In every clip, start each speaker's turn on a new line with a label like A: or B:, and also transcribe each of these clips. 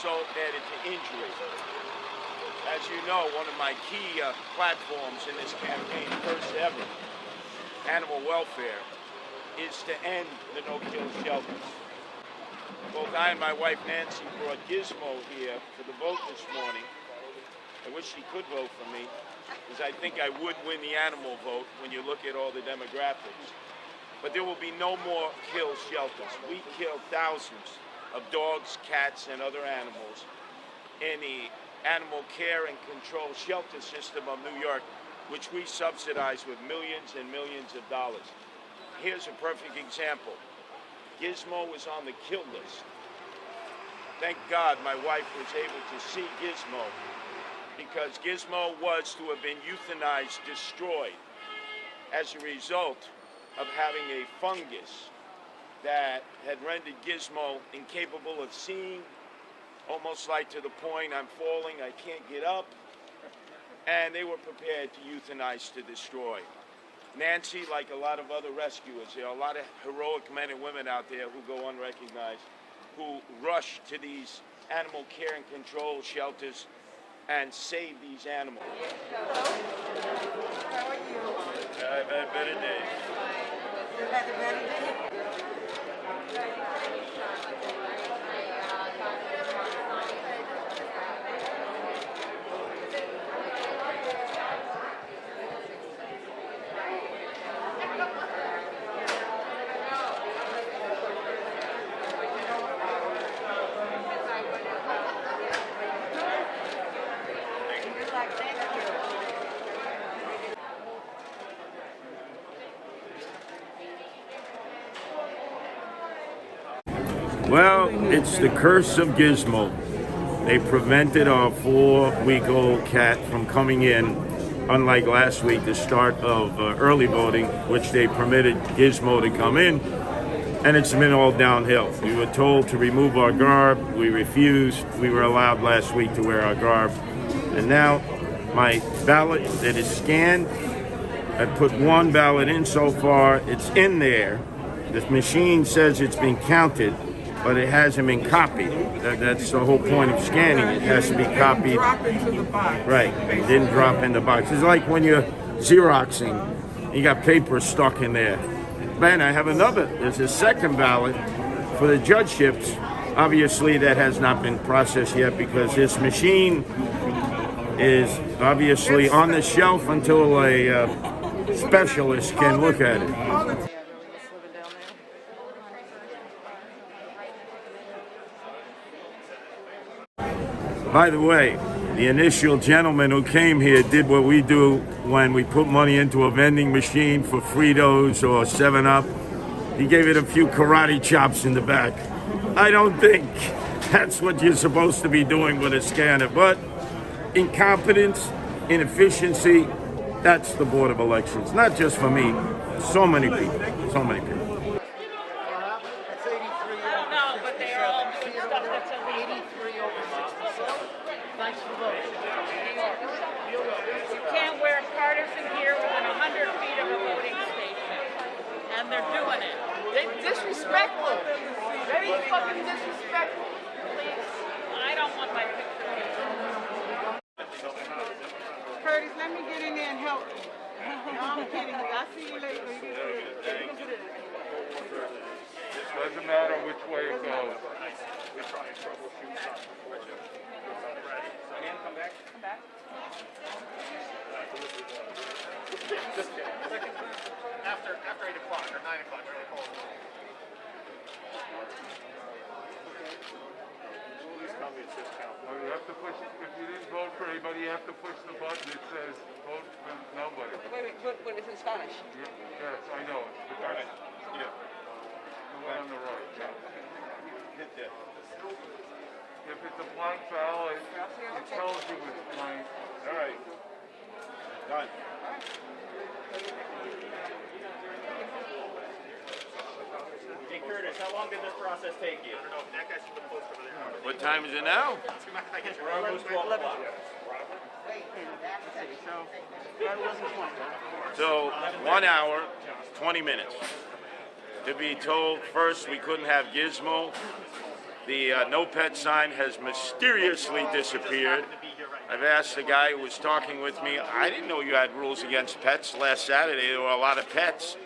A: also added to injury. As you know, one of my key platforms in this campaign, first ever, animal welfare, is to end the no-kill shelters. Both I and my wife Nancy brought Gizmo here for the vote this morning. I wish she could vote for me, because I think I would win the animal vote when you look at all the demographics. But there will be no more kill shelters. We kill thousands of dogs, cats, and other animals in the animal care and control shelter system of New York, which we subsidize with millions and millions of dollars. Here's a perfect example. Gizmo was on the kill list. Thank God my wife was able to see Gizmo, because Gizmo was to have been euthanized, destroyed, as a result of having a fungus that had rendered Gizmo incapable of seeing, almost like to the point, I'm falling, I can't get up, and they were prepared to euthanize, to destroy. Nancy, like a lot of other rescuers, there are a lot of heroic men and women out there who go unrecognized, who rush to these animal care and control shelters and save these animals.
B: How are you?
A: I've had better days.
B: You've had a better day?
A: Well, it's the curse of Gizmo. They prevented our 4-week-old cat from coming in, unlike last week, the start of early voting, which they permitted Gizmo to come in, and it's been all downhill. We were told to remove our garb. We refused. We were allowed last week to wear our garb. And now my ballot that is scanned, I put one ballot in so far. It's in there. The machine says it's been counted, but it hasn't been copied. That's the whole point of scanning. It has to be copied.
B: Drop into the box.
A: Right, it didn't drop in the box. It's like when you're Xeroxing, you got paper stuck in there. Man, I have another. There's a second ballot for the judgeships. Obviously, that has not been processed yet, because this machine is obviously on the shelf until a specialist can look at it. By the way, the initial gentleman who came here did what we do when we put money into a vending machine for Fritos or 7-Up. He gave it a few karate chops in the back. I don't think that's what you're supposed to be doing with a scanner, but incompetence, inefficiency, that's the Board of Elections. Not just for me, so many people, so many people.
C: They're doing it. They're disrespectful. Very fucking disrespectful. Please. I don't want my picture.
B: Curtis, let me get in there and help you. No, I'm kidding. I'll see you later.
D: It doesn't matter which way it goes. We try and troubleshoot. Come back. Come back. Just kidding. After 8 o'clock or 9 o'clock, we're going to call it. Please tell me it's discount. Oh, you have to push, if you didn't vote for anybody, you have to push the button that says vote for nobody.
B: Wait, what is in Spanish?
D: Yes, I know it. Yeah. The one on the right. Hit that. If it's a blank ballot, it tells you it's blank.
A: All right. Done.
E: Hey Curtis, how long did this process take you?
D: I don't know. That guy's too close over there.
A: What time is it now?
E: We're almost 12 o'clock.
A: So 1 hour, 20 minutes. To be told first we couldn't have Gizmo The no pet sign has mysteriously disappeared. I've asked the guy who was talking with me, I didn't know you had rules against pets. Last Saturday, there were a lot of pets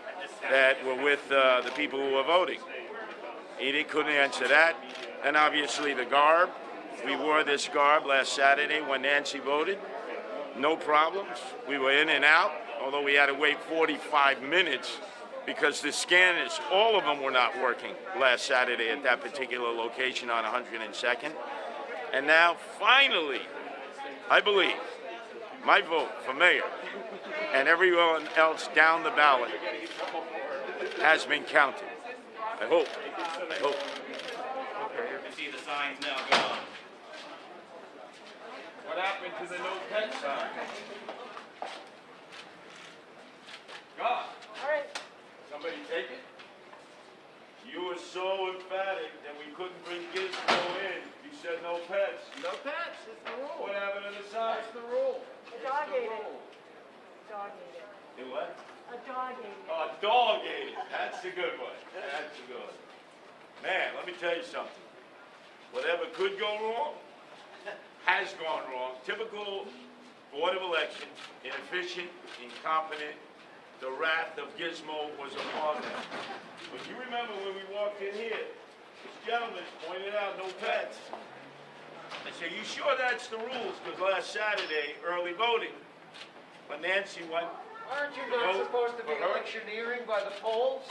A: that were with the people who were voting. Couldn't answer that. And obviously the garb. We wore this garb last Saturday when Nancy voted. No problems. We were in and out, although we had to wait 45 minutes because the scanners, all of them were not working last Saturday at that particular location on 102nd. And now, finally, I believe my vote for mayor and everyone else down the ballot has been counted. I hope.
E: You see the signs now gone.
A: What happened to the no pet sign? God.
C: All right.
A: Somebody take it? You were so emphatic that we couldn't bring Gizmo in. You said no pets.
D: No pets, it's the rule.
A: What happened to the sign?
D: That's the rule.
C: A dog ate it. Dog ate it.
A: You what?
C: A dog ate it.
A: Oh, a dog ate it. That's a good one. That's a good one. Man, let me tell you something. Whatever could go wrong has gone wrong. Typical Board of Elections, inefficient, incompetent. The wrath of Gizmo was upon them. But you remember when we walked in here, this gentleman pointed out no pets. I said, you sure that's the rules? Because last Saturday, early voting, when Nancy went,
D: Aren't you not supposed to be electioneering by the polls?